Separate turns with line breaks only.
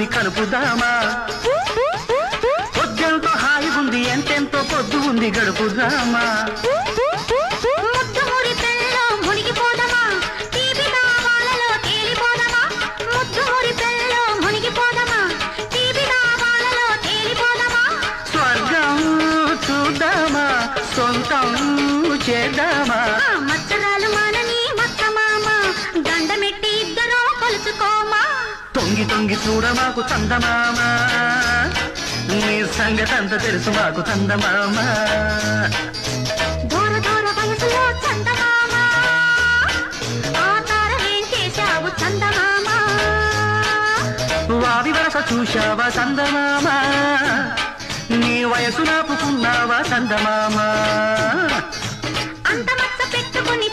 ఉంది కలుపుదామా పొద్దెంతో హాయి ఉంది ఎంతెంతో పొద్దు ఉంది గడుపుదామా సొంతం చేద్దామా
మచ్చరాలు మానని మచ్చ మామ దండమెట్టి ఇద్దరూ కలుసుకోమా
తొంగి తొంగి చూడ మాకు చందమామ నీ సంగతి అంత తెలుసు మాకు చందమామ
దూర దూర వయసులో చందమామ ఆ తారవేం చేశావు చందమామ
వావి వరస చూశావా చందమామ నీ వయసు నాపుకున్నావా చందమామ
అంత మచ్చ పెట్టుకుని